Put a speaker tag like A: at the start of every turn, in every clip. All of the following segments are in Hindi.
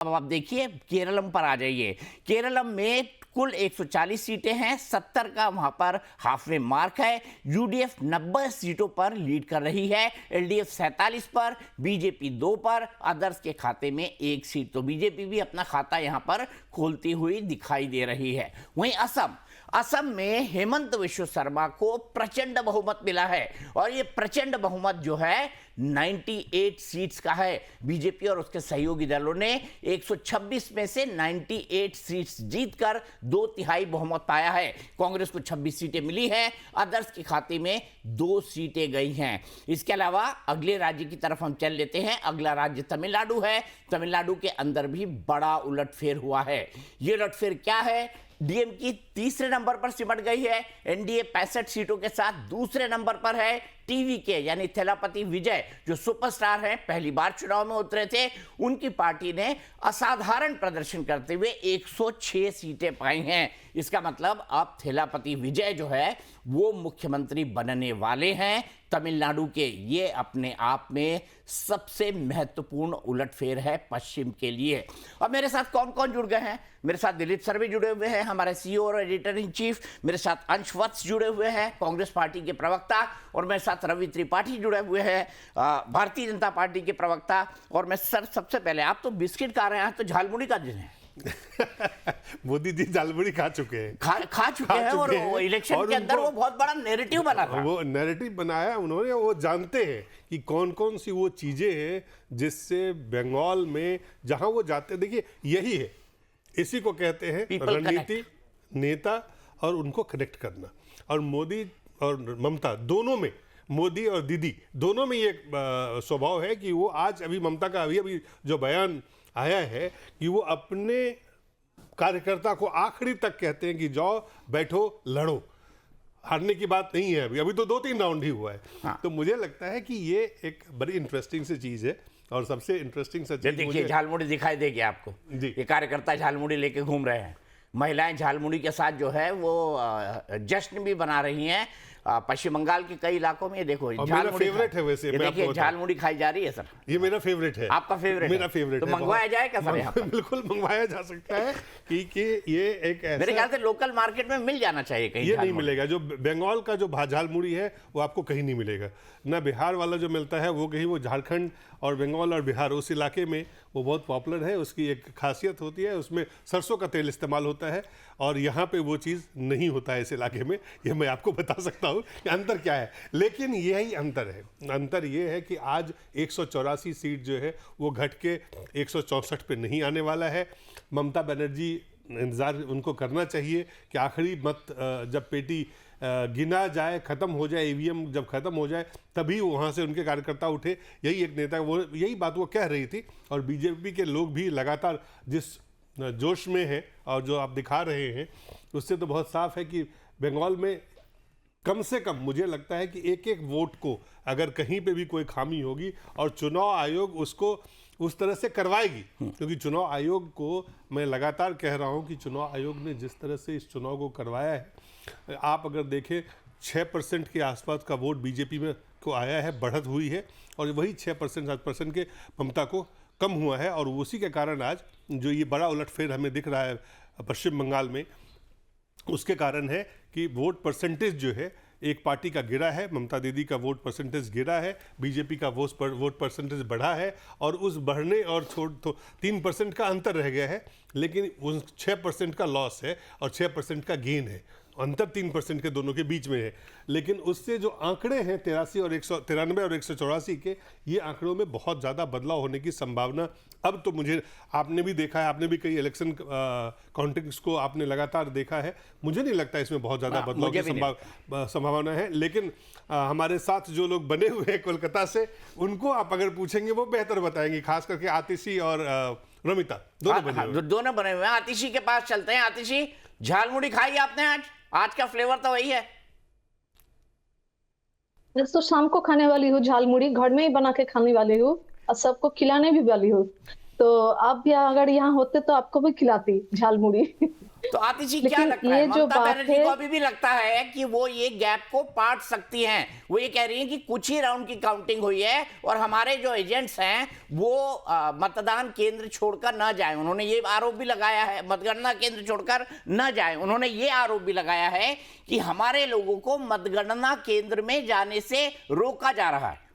A: अब आप देखिए केरलम पर आ जाइए। केरलम में कुल 140 सीटें हैं, 70 का वहां पर हाफवे मार्क है। यूडीएफ 90 सीटों पर लीड कर रही है, एलडीएफ 47 पर, बीजेपी 2 पर, अदर्स के खाते में 1 सीट। तो बीजेपी भी अपना खाता यहां पर खोलती हुई दिखाई दे रही है। वहीं असम में हेमंत विश्व शर्मा को प्रचंड बहुमत मिला है और ये प्रचंड बहुमत जो है 98 सीट्स का है। बीजेपी और उसके सहयोगी दलों ने 126 में से 98 सीट्स जीतकर 2/3 बहुमत पाया है। कांग्रेस को 26 सीटें मिली हैं, अदर्स के खाते में 2 सीटें गई हैं। इसके अलावा अगले राज्य की तरफ हम चल लेते हैं। अगला राज्य तमिलनाडु है। तमिलनाडु के अंदर भी बड़ा उलटफेर हुआ है। ये उलटफेर क्या है? डीएम की तीसरे नंबर पर सिमट गई है, एनडीए 65 सीटों के साथ दूसरे नंबर पर है। टीवी के यानी थेलापति विजय जो सुपरस्टार हैं, पहली बार चुनाव में उतरे थे, उनकी पार्टी ने असाधारण प्रदर्शन करते हुए 106 सीटें पाई हैं। इसका मतलब अब थेलापति विजय जो है वो मुख्यमंत्री बनने वाले हैं तमिलनाडु के। ये अपने आप में सबसे महत्वपूर्ण उलटफेर है पश्चिम के लिए। अब मेरे साथ कौन कौन जुड़ गए हैं? मेरे साथ दिलीप सर भी जुड़े हुए हैं, हमारे सीईओ और एडिटर इन चीफ। मेरे साथ अंश वत्स जुड़े हुए हैं, कांग्रेस पार्टी के प्रवक्ता। और मेरे साथ रवि त्रिपाठी जुड़े हुए हैं, भारतीय जनता पार्टी के प्रवक्ता। और मैं सर सबसे पहले, आप तो बिस्किट खा रहे हैं, आज तो झालमुड़ी का दिन है।
B: मोदी जी झालमुड़ी खा चुके हैं,
A: खा चुके हैं और इलेक्शन के अंदर वो बहुत बड़ा नैरेटिव बना था।
B: वो नैरेटिव बनाया उन्होंने। वो जानते हैं कि कौन कौन सी वो चीजें हैं जिससे बंगाल में जहां वो जाते, देखिए यही है, इसी को कहते हैं रणनीति, नेता और उनको कनेक्ट करना। और मोदी और ममता दोनों में, मोदी और दीदी दोनों में ये स्वभाव है कि वो आज अभी ममता का अभी जो बयान आया है कि वो अपने कार्यकर्ता को आखिरी तक कहते हैं कि जाओ बैठो लड़ो, हारने की बात नहीं है। अभी तो 2-3 राउंड ही हुआ है। हाँ। तो मुझे लगता है कि ये एक बड़ी इंटरेस्टिंग सी चीज है। और सबसे इंटरेस्टिंग सा चीज,
A: देखिए झालमुड़ी दिखाई देगी आपको जी। ये कार्यकर्ता झालमुड़ी लेके घूम रहे हैं, महिलाएं झालमुड़ी के साथ जो है वो जश्न भी बना रही हैं। पश्चिम बंगाल के कई इलाकों में देखो
B: मेरा फेवरेट है। वैसे
A: देखिए झालमुड़ी खाई जा रही है सर।
B: ये मेरा फेवरेट है।
A: आपका फेवरेट?
B: मेरा फेवरेट
A: तो मंगवाया जाए क्या सर यहाँ पर?
B: बिल्कुल मंगवाया जा सकता है कि ये एक ऐसा,
A: मेरे ख्याल से लोकल मार्केट में मिल जाना चाहिए कहीं।
B: ये नहीं मिलेगा। जो बंगाल का जो झालमुड़ी है वो आपको कहीं नहीं मिलेगा। ना बिहार वाला जो मिलता है वो कहीं, वो झारखंड और बंगाल और बिहार उस इलाके में वो बहुत पॉपुलर है। उसकी एक खासियत होती है, उसमें सरसों का तेल इस्तेमाल होता है और यहाँ पे वो चीज़ नहीं होता है इस इलाके में। ये मैं आपको बता सकता हूँ कि अंतर क्या है। लेकिन यही अंतर है। अंतर ये है कि आज 184 सीट जो है वो घट के 164 पे नहीं आने वाला है। ममता बनर्जी, इंतज़ार उनको करना चाहिए कि आखिरी मत जब पेटी गिना जाए, ख़त्म हो जाए, ईवीएम जब ख़त्म हो जाए, तभी वहाँ से उनके कार्यकर्ता उठे। यही एक नेता, वो यही बात वो कह रही थी। और बीजेपी के लोग भी लगातार जिस जोश में है और जो आप दिखा रहे हैं, उससे तो बहुत साफ है कि बंगाल में कम से कम मुझे लगता है कि एक एक वोट को अगर कहीं पे भी कोई खामी होगी और चुनाव आयोग उसको उस तरह से करवाएगी। क्योंकि चुनाव आयोग को मैं लगातार कह रहा हूं कि चुनाव आयोग ने जिस तरह से इस चुनाव को करवाया है, आप अगर देखें 6% के आसपास का वोट बीजेपी में को आया है, बढ़त हुई है। और वही 6% 7% के ममता को कम हुआ है। और उसी के कारण आज जो ये बड़ा उलटफेर हमें दिख रहा है पश्चिम बंगाल में, उसके कारण है कि वोट परसेंटेज जो है एक पार्टी का गिरा है, ममता दीदी का वोट परसेंटेज गिरा है, बीजेपी का वोट परसेंटेज बढ़ा है। और उस बढ़ने और छोड़ तो 3% का अंतर रह गया है, लेकिन उस 6% का लॉस है और 6% का गेन है। अंतर 3% के दोनों के बीच में है। लेकिन उससे जो आंकड़े हैं 83 और 193 और 184 के, ये आंकड़ों में बहुत ज़्यादा बदलाव होने की संभावना अब तो मुझे, आपने भी देखा है, आपने भी कई इलेक्शन काउंटिंग्स को आपने लगातार देखा है, मुझे नहीं लगता इसमें बहुत ज़्यादा बदलाव की संभावना है। लेकिन हमारे साथ जो लोग बने हुए हैं कोलकाता से, उनको आप अगर पूछेंगे वो बेहतर बताएंगे, खास करके आतिशी और रमिता
A: दोनों बने हुए हैं। आतिशी के पास चलते हैं। आतिशी, झालमुड़ी खाई आपने? आज का फ्लेवर तो वही है।
C: तो शाम को खाने वाली हूँ झालमुड़ी, घर में ही बना के खाने वाली हूँ और सबको खिलाने भी वाली हूँ। तो आप भी अगर यहाँ होते तो आपको भी खिलाती झालमुड़ी।
A: तो आतिशी क्या
C: लेकिन
A: लगता है,
C: ये जो
A: ममता
C: बात
A: बनर्जी
C: है,
A: को अभी भी लगता है कि वो ये गैप को पाट सकती हैं? वो ये कह रही हैं कि कुछ ही राउंड की काउंटिंग हुई है और हमारे जो एजेंट्स हैं वो मतदान केंद्र छोड़कर ना जाएं। उन्होंने ये आरोप भी लगाया है, मतगणना केंद्र छोड़कर न जाएं। उन्होंने ये आरोप भी लगाया है कि हमारे लोगों को मतगणना केंद्र में जाने से रोका जा रहा है।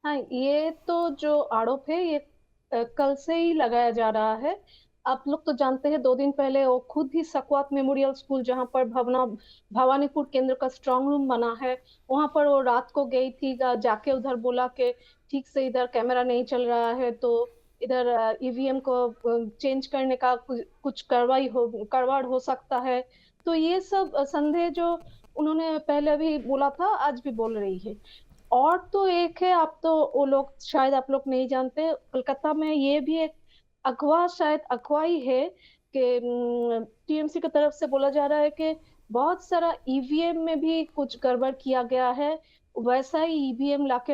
C: हाँ, ये तो जो आरोप है ये कल से ही लगाया जा रहा है। आप लोग तो जानते हैं 2 दिन पहले वो खुद ही सकवात मेमोरियल स्कूल, जहाँ पर भवानीपुर केंद्र का स्ट्रांग रूम बना है, वहां पर वो रात को गई थी, जाके उधर बोला कि ठीक से इधर कैमरा नहीं चल रहा है, तो इधर ईवीएम को चेंज करने का कुछ करवाड़ हो सकता है। तो ये सब संदेह जो उन्होंने पहले भी बोला था, आज भी बोल रही है। और तो एक है, आप तो वो लोग शायद आप लोग नहीं जानते, कोलकाता में ये भी एक अगवा, शायद अगवा ही है कि टीएमसी की तरफ से बोला जा रहा है कि बहुत सारा ईवीएम में भी कुछ गड़बड़ किया गया है। वैसा ही ईवीएम लाके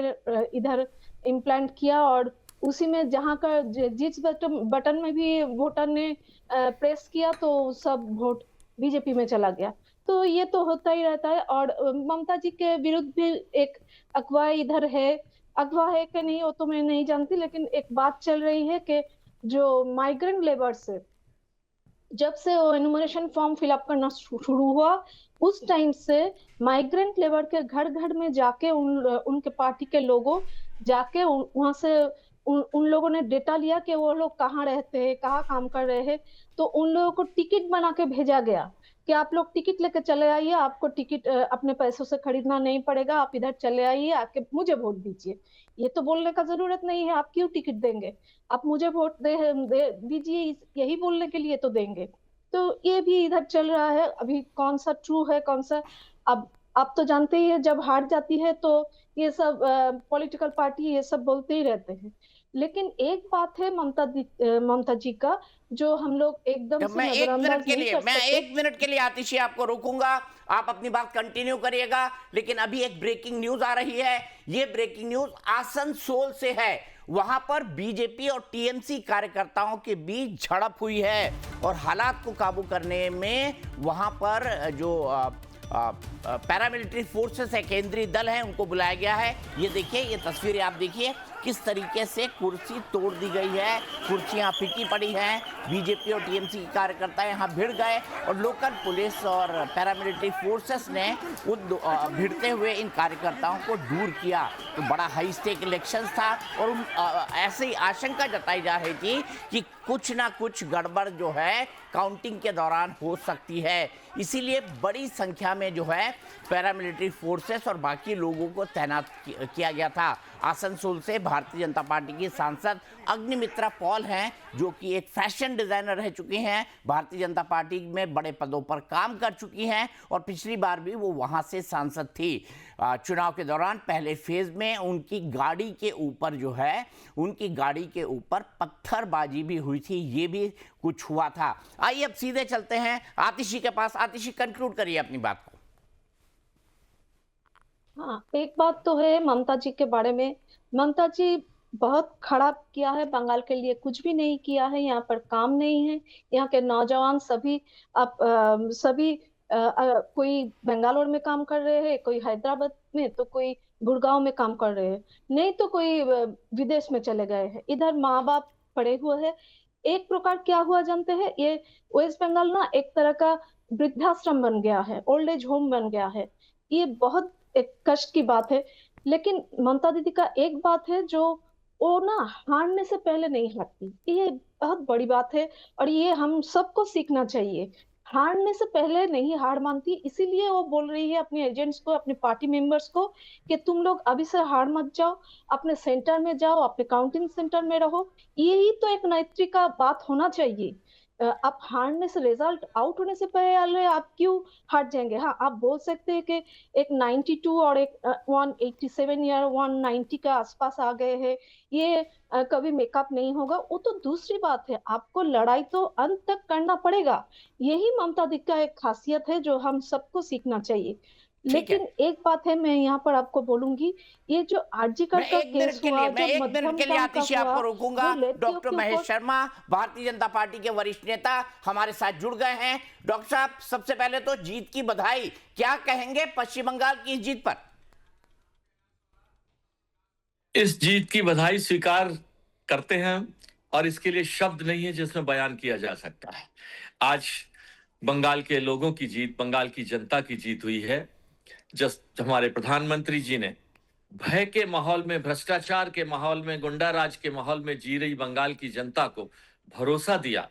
C: इधर इम्प्लांट किया, और उसी में जहां का जिस बटन में भी वोटर ने प्रेस किया तो सब वोट बीजेपी में चला गया। तो ये तो होता ही रहता है। और ममता जी के विरुद्ध भी एक अगवा इधर है। अगवा है कि नहीं वो तो मैं नहीं जानती, लेकिन एक बात चल रही है कि जो माइग्रेंट लेबर्स है, जब से वो एनुमरेशन फॉर्म फिलअप करना शुरू हुआ, उस टाइम से माइग्रेंट लेबर के घर घर में जाके उनके पार्टी के लोगों जाके वहां से उन लोगों ने डेटा लिया कि वो लोग कहाँ रहते हैं, कहाँ काम कर रहे हैं। तो उन लोगों को टिकट बना के भेजा गया कि आप लोग टिकट लेके चले आइए, आपको टिकट अपने पैसों से खरीदना नहीं पड़ेगा, आप इधर चले आइए, आके मुझे वोट दीजिए। ये तो बोलने का जरूरत नहीं है, आप क्यों टिकट देंगे, आप मुझे वोट दीजिए, यही बोलने के लिए तो देंगे। तो ये भी इधर चल रहा है। अभी कौन सा ट्रू है, कौन सा, अब आप तो जानते ही है, जब हार जाती है तो ये सब पॉलिटिकल पार्टी ये सब बोलते ही रहते हैं। लेकिन एक बात है ममता जी का, जो हम लोग एकदम
A: जब
C: से नजरअंदाज नहीं कर
A: मैं
C: सकते।
A: 1 मिनट के लिए आतिशी आपको रोकूंगा, आप अपनी बात कंटिन्यू करिएगा, लेकिन अभी एक ब्रेकिंग न्यूज आ रही है। ये ब्रेकिंग न्यूज आसनसोल से है। वहां पर बीजेपी और टीएमसी कार्यकर्ताओं के बीच झड़प हुई है और हालात को काबू करने में वहां पर जो पैरामिलिट्री फोर्सेस है, केंद्रीय दल है, उनको बुलाया गया है। ये देखिए, ये तस्वीरें आप देखिए किस तरीके से कुर्सी तोड़ दी गई है, कुर्सियां फीकी पड़ी हैं। बीजेपी और टीएमसी के कार्यकर्ता यहाँ भिड़ गए और लोकल पुलिस और पैरामिलिट्री फोर्सेस ने भिड़ते हुए इन कार्यकर्ताओं को दूर किया। तो बड़ा हाई स्टेक इलेक्शन था और ऐसे ही आशंका जताई जा रही थी कि कुछ ना कुछ गड़बड़ जो है काउंटिंग के दौरान हो सकती है। इसीलिए बड़ी संख्या में जो है पैरामिलिट्री फोर्सेस और बाकी लोगों को तैनात किया गया था। आसनसोल से भारतीय जनता पार्टी की सांसद अग्निमित्रा पॉल हैं, जो कि एक फैशन डिजाइनर रह चुकी हैं, भारतीय जनता पार्टी में बड़े पदों पर काम कर चुकी हैं और पिछली बार भी वो वहां से सांसद थी। चुनाव के दौरान पहले फेज में उनकी गाड़ी के ऊपर जो है, उनकी गाड़ी के ऊपर पत्थरबाजी भी हुई थी, ये भी कुछ हुआ था। आइए अब सीधे चलते हैं आतिशी के पास। आतिशी, कंक्लूड करिए अपनी बात को।
C: हाँ, एक बात तो है ममता जी के बारे में। ममता जी बहुत खराब किया है, बंगाल के लिए कुछ भी नहीं किया है, यहाँ पर काम नहीं है। यहाँ के नौजवान सभी सभी कोई बेंगालोर में काम कर रहे हैं, कोई हैदराबाद में, तो कोई गुड़गांव में काम कर रहे हैं, नहीं तो कोई विदेश में चले गए हैं। इधर माँ बाप पड़े हुए हैं। एक प्रकार क्या हुआ जानते हैं, ये वेस्ट बंगाल ना एक तरह का वृद्धाश्रम बन गया है, ओल्ड एज होम बन गया है। ये बहुत एक कष्ट की बात है। लेकिन ममता दीदी का एक बात है, जो वो ना हारने से पहले नहीं हारती, ये बहुत बड़ी बात है। और ये हम सबको सीखना चाहिए, हारने से पहले नहीं हार मानती। इसीलिए वो बोल रही है अपने एजेंट्स को, अपने पार्टी मेंबर्स को, कि तुम लोग अभी से हार मत जाओ, अपने सेंटर में जाओ, अपने काउंटिंग सेंटर में रहो। यही तो एक नैतिक का बात होना चाहिए। आप हारने से, रिजल्ट आउट होने से पहले आप क्यों हार जाएंगे। हाँ, आप बोल सकते हैं कि एक 92 और एक 187 या 190 के आसपास आ गए हैं, ये कभी मेकअप नहीं होगा, वो तो दूसरी बात है। आपको लड़ाई तो अंत तक करना पड़ेगा। यही ममता दी का एक खासियत है जो हम सबको सीखना चाहिए।
A: ठीक है।
C: लेकिन एक बात है, मैं यहाँ पर आपको बोलूंगी, ये जो आरजीकर का केस हुआ,
A: मैं
C: जो
A: एक मिनट के लिए
C: मध्यमगम का
A: आतिशी
C: हुआ,
A: आपको रोकूंगा।
C: वो लड़कियों
A: डॉक्टर
C: के
A: महेश
C: ऊपर।
A: शर्मा, भारतीय जनता पार्टी के वरिष्ठ नेता, हमारे साथ जुड़ गए हैं। डॉक्टर साहब, सबसे पहले तो जीत की बधाई, क्या कहेंगे पश्चिम बंगाल की इस जीत पर?
D: इस जीत की बधाई स्वीकार करते हैं और इसके लिए शब्द नहीं है जिसमें बयान किया जा सकता है। आज बंगाल के लोगों की जीत, बंगाल की जनता की जीत हुई है। जस्ट हमारे प्रधानमंत्री जी ने भय के माहौल में, भ्रष्टाचार के माहौल में, गुंडा राज के माहौल में जी रही बंगाल की जनता को भरोसा दिया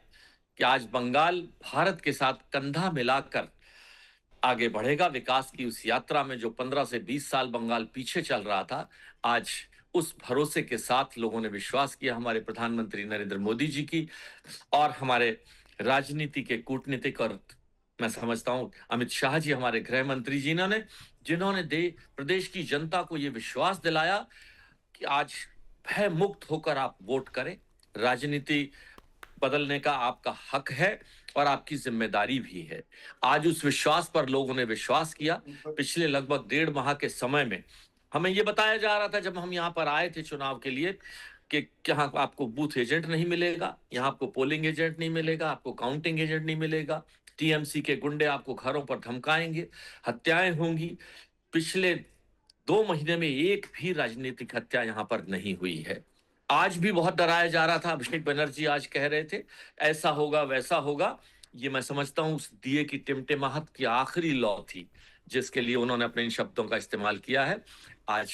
D: कि आज बंगाल भारत के साथ कंधा मिलाकर आगे बढ़ेगा। विकास की उस यात्रा में जो 15 से 20 साल बंगाल पीछे चल रहा था, आज उस भरोसे के साथ लोगों ने विश्वास किया हमारे प्रधानमंत्री नरेंद्र मोदी जी की और हमारे राजनीति के कूटनीतिक, और मैं समझता हूं अमित शाह जी, हमारे गृह मंत्री जी ने, जिन्होंने प्रदेश की जनता को यह विश्वास दिलाया कि आज भय मुक्त होकर आप वोट करें। राजनीति बदलने का आपका हक है और आपकी जिम्मेदारी भी है। आज उस विश्वास पर लोगों ने विश्वास किया। पिछले लगभग 1.5 माह के समय में हमें यह बताया जा रहा था जब हम यहाँ पर आए थे चुनाव के लिए कि यहाँ आपको बूथ एजेंट नहीं मिलेगा, यहाँ आपको पोलिंग एजेंट नहीं मिलेगा, आपको काउंटिंग एजेंट नहीं मिलेगा, टीएमसी के गुंडे आपको घरों पर धमकाएंगे, हत्याएं होंगी। पिछले 2 महीने में एक भी राजनीतिक हत्या यहाँ पर नहीं हुई है। आज भी बहुत डराया जा रहा था। अभिषेक बनर्जी आज कह रहे थे ऐसा होगा वैसा होगा। ये मैं समझता हूं उस दिए की टिमटिमाहट की आखिरी लौ थी जिसके लिए उन्होंने अपने इन शब्दों का इस्तेमाल किया है। आज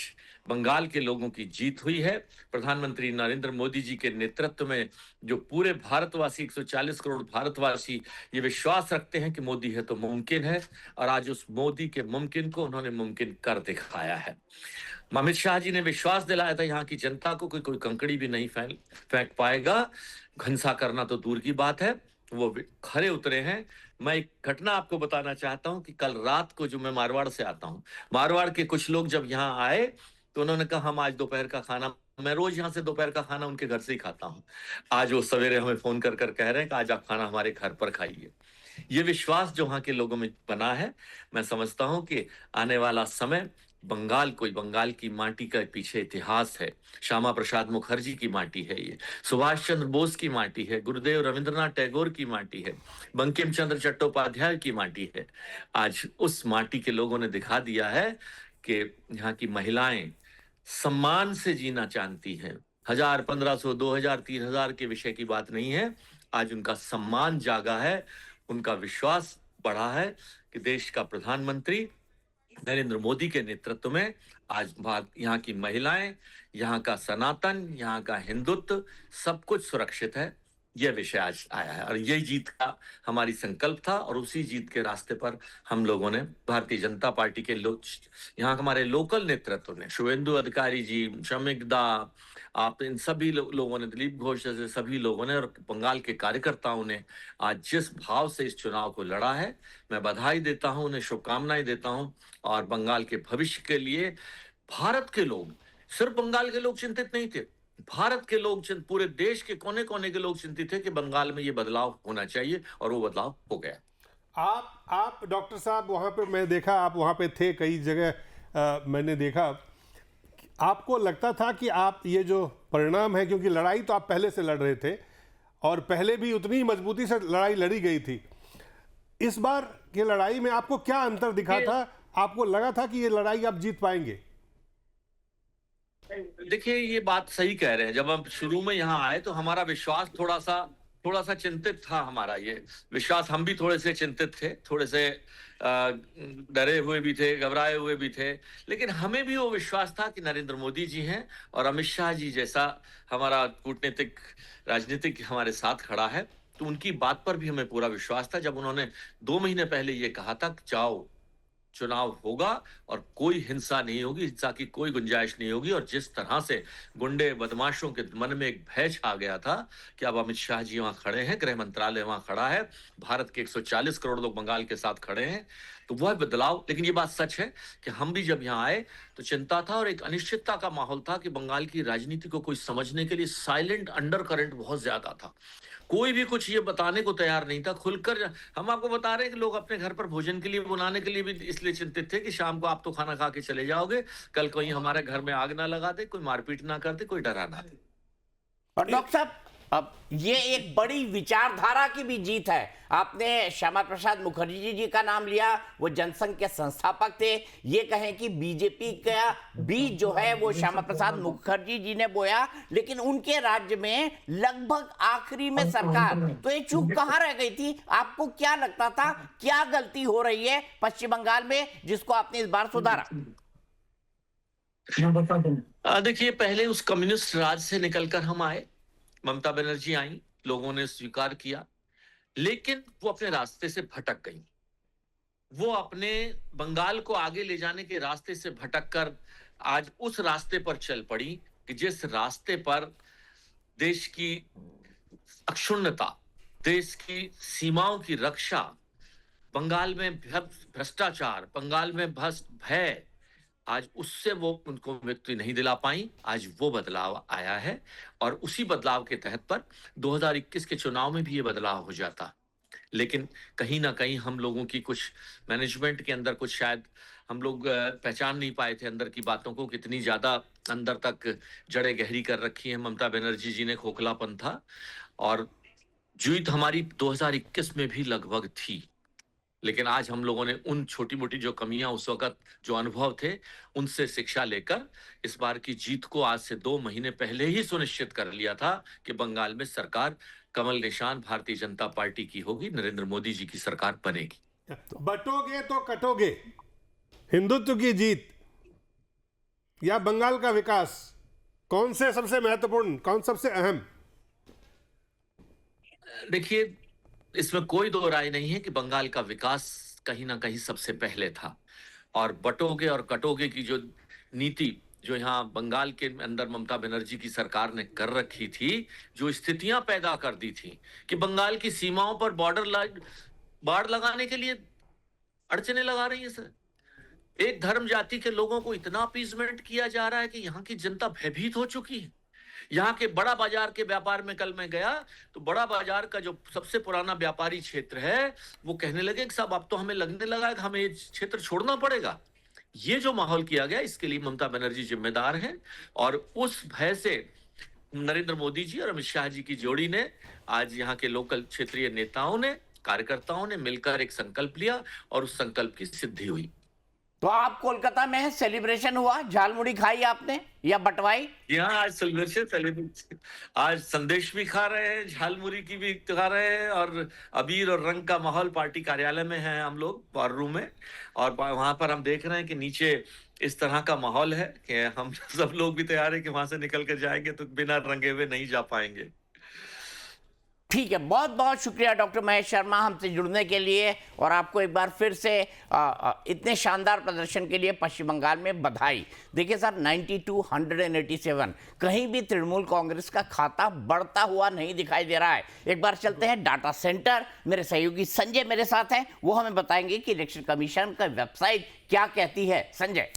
D: बंगाल के लोगों की जीत हुई है। प्रधानमंत्री नरेंद्र मोदी जी के नेतृत्व में जो पूरे भारतवासी, 140 करोड़ भारतवासी ये विश्वास रखते हैं कि मोदी है तो मुमकिन है, और आज उस मोदी के मुमकिन को उन्होंने मुमकिन कर दिखाया है। अमित शाह जी ने विश्वास दिलाया था यहाँ की जनता को कि कोई कंकड़ी भी नहीं फेंक पाएगा। घंसा करना तो दूर की बात है, वो खरे उतरे हैं। मैं एक घटना आपको बताना चाहता हूं कि कल रात को, जो मैं मारवाड़ से आता हूं, मारवाड़ के कुछ लोग जब यहाँ आए तो उन्होंने कहा हम आज दोपहर का खाना, मैं रोज यहाँ से दोपहर का खाना उनके घर से ही खाता हूँ, आज वो सवेरे हमें फोन कर कर कह रहे हैं कि आज आप खाना हमारे घर पर खाइए। ये विश्वास जो वहां के लोगों में बना है, मैं समझता हूं कि आने वाला समय बंगाल की माटी का पीछे इतिहास है। श्यामा प्रसाद मुखर्जी की माटी है, ये सुभाष चंद्र बोस की माटी है, गुरुदेव रविंद्रनाथ टैगोर की माटी है, बंकिम चंद्र चट्टोपाध्याय की माटी है। आज उस माटी के लोगों ने दिखा दिया है कि यहाँ की महिलाएं सम्मान से जीना चाहती हैं। 1000, 1500, 2000, 3000 के विषय की बात नहीं है। आज उनका सम्मान जागा है, उनका विश्वास बढ़ा है कि देश का प्रधानमंत्री नरेंद्र मोदी के नेतृत्व में आज यहाँ की महिलाएं, यहाँ का सनातन, यहाँ का हिंदुत्व, सब कुछ सुरक्षित है। यह विषय आज आया है और यही जीत का हमारी संकल्प था, और उसी जीत के रास्ते पर हम लोगों ने, भारतीय जनता पार्टी के लोग, यहाँ हमारे लोकल नेतृत्व ने, शुभेंदु अधिकारी जी, शमिक दा, आप इन सभी लोगों ने, दिलीप घोष जैसे सभी लोगों ने और बंगाल के कार्यकर्ताओं ने आज जिस भाव से इस चुनाव को लड़ा है, मैं बधाई देता हूं, उन्हें शुभकामनाएं देता हूं। और बंगाल के भविष्य के लिए भारत के लोग, सिर्फ बंगाल के लोग चिंतित नहीं थे, भारत के लोग, पूरे देश के कोने कोने के लोग चिंतित थे कि बंगाल में ये बदलाव होना चाहिए, और वो बदलाव हो गया।
B: आप डॉक्टर साहब वहाँ पे, मैं देखा आप वहाँ पे थे कई जगह, मैंने देखा, आपको लगता था कि आप ये जो परिणाम है, क्योंकि लड़ाई तो आप पहले से लड़ रहे थे और पहले भी उतनी मजबूती से लड़ाई लड़ी गई थी, इस बार की लड़ाई में आपको क्या अंतर दिखा था? आपको लगा था कि ये लड़ाई आप जीत पाएंगे?
D: देखिए, ये बात सही कह रहे हैं। जब हम शुरू में यहाँ आए तो हमारा विश्वास थोड़ा सा चिंतित था। हमारा ये विश्वास, हम भी थोड़े से चिंतित थे, थोड़े से डरे हुए भी थे, घबराए हुए भी थे, लेकिन हमें भी वो विश्वास था कि नरेंद्र मोदी जी हैं और अमित शाह जी जैसा हमारा कूटनीतिक राजनीतिक हमारे साथ खड़ा है, तो उनकी बात पर भी हमें पूरा विश्वास था। जब उन्होंने 2 महीने पहले ये कहा था कि जाओ, चुनाव होगा और कोई हिंसा नहीं होगी, हिंसा की कोई गुंजाइश नहीं होगी, और जिस तरह से गुंडे बदमाशों के मन में एक भय छा गया था कि अब अमित शाह जी वहां खड़े हैं, गृह मंत्रालय वहां खड़ा है, भारत के 140 करोड़ लोग बंगाल के साथ खड़े हैं, तो वह बदलाव। लेकिन ये बात सच है कि हम भी जब यहाँ आए तो चिंता था और एक अनिश्चितता का माहौल था कि बंगाल की राजनीति को कोई समझने के लिए साइलेंट अंडर करंट बहुत ज्यादा था। कोई भी कुछ ये बताने को तैयार नहीं था खुलकर। हम आपको बता रहे हैं कि लोग अपने घर पर भोजन के लिए बनाने के लिए भी इसलिए चिंतित थे कि शाम को आप तो खाना खा के चले जाओगे, कल कोई हमारे घर में आग ना लगा दे, कोई मारपीट ना कर दे, कोई डरा ना दे।
A: और डॉक्टर साहब, अब ये एक बड़ी विचारधारा की भी जीत है। आपने श्यामा प्रसाद मुखर्जी जी का नाम लिया, वो जनसंघ के संस्थापक थे। ये कहें कि बीजेपी का बीज जो है वो श्यामा प्रसाद मुखर्जी जी ने बोया, लेकिन उनके राज्य में लगभग आखिरी में सरकार, तो ये चूक कहाँ रह गई थी? आपको क्या लगता था, क्या गलती हो रही है पश्चिम बंगाल में जिसको आपने इस बार सुधारा?
D: देखिए, पहले उस कम्युनिस्ट राज से निकलकर हम आए, ममता बनर्जी आई, लोगों ने स्वीकार किया, लेकिन वो अपने रास्ते से भटक गई। वो अपने बंगाल को आगे ले जाने के रास्ते से भटक कर आज उस रास्ते पर चल पड़ी कि जिस रास्ते पर देश की अक्षुण्णता, देश की सीमाओं की रक्षा, बंगाल में भ्रष्टाचार, बंगाल में भय, आज उससे वो उनको मुक्ति नहीं दिला पाई। आज वो बदलाव आया है और उसी बदलाव के तहत पर 2021 के चुनाव में भी ये बदलाव हो जाता, लेकिन कहीं ना कहीं हम लोगों की कुछ मैनेजमेंट के अंदर कुछ शायद हम लोग पहचान नहीं पाए थे अंदर की बातों को, कितनी ज्यादा अंदर तक जड़ें गहरी कर रखी हैं ममता बनर्जी जी ने। खोखलापन था और जीत हमारी 2021 में भी लगभग थी, लेकिन आज हम लोगों ने उन छोटी मोटी जो कमियां उस वक्त जो अनुभव थे उनसे शिक्षा लेकर इस बार की जीत को आज से 2 महीने पहले ही सुनिश्चित कर लिया था कि बंगाल में सरकार कमल निशान भारतीय जनता पार्टी की होगी, नरेंद्र मोदी जी की सरकार बनेगी।
B: बटोगे तो कटोगे, हिंदुत्व की जीत या बंगाल का विकास, कौन से सबसे महत्वपूर्ण, कौन सबसे अहम?
D: देखिए, इसमें कोई दो राय नहीं है कि बंगाल का विकास कहीं ना कहीं सबसे पहले था, और बटोगे और कटोगे की जो नीति जो यहाँ बंगाल के अंदर ममता बनर्जी की सरकार ने कर रखी थी, जो स्थितियां पैदा कर दी थी कि बंगाल की सीमाओं पर बाड़ लगाने के लिए अड़चने लगा रही है सर। एक धर्म जाति के लोगों को इतना अपीजमेंट किया जा रहा है कि यहाँ की जनता भयभीत हो चुकी है। यहाँ के बड़ा बाजार के व्यापार में कल मैं गया तो बड़ा बाजार का जो सबसे पुराना व्यापारी क्षेत्र है वो कहने लगे कि साहब अब तो हमें लगने लगा है कि हमें ये क्षेत्र छोड़ना पड़ेगा। ये जो माहौल किया गया इसके लिए ममता बनर्जी जिम्मेदार है, और उस भय से नरेंद्र मोदी जी और अमित शाह जी की जोड़ी ने आज यहाँ के लोकल क्षेत्रीय नेताओं ने, कार्यकर्ताओं ने मिलकर एक संकल्प लिया और उस संकल्प की सिद्धि हुई।
A: तो आप कोलकाता में सेलिब्रेशन हुआ, झालमुड़ी खाई आपने या बंटवाई?
D: यहाँ आज सेलिब्रेशन, आज संदेश भी खा रहे हैं, झालमुड़ी की भी खा रहे हैं, और अबीर और रंग का माहौल पार्टी कार्यालय में है हम लोग वॉर रूम में, और वहां पर हम देख रहे हैं कि नीचे इस तरह का माहौल है कि हम सब लोग भी तैयार है कि वहां से निकल कर जाएंगे तो बिना रंगे हुए नहीं जा पाएंगे।
A: ठीक है, बहुत बहुत शुक्रिया डॉक्टर महेश शर्मा हमसे जुड़ने के लिए, और आपको एक बार फिर से इतने शानदार प्रदर्शन के लिए पश्चिम बंगाल में बधाई। देखिए सर, 9287 कहीं भी तृणमूल कांग्रेस का खाता बढ़ता हुआ नहीं दिखाई दे रहा है। एक बार चलते हैं डाटा सेंटर, मेरे सहयोगी संजय मेरे साथ हैं, वो हमें बताएंगे कि इलेक्शन कमीशन का वेबसाइट क्या कहती है। संजय।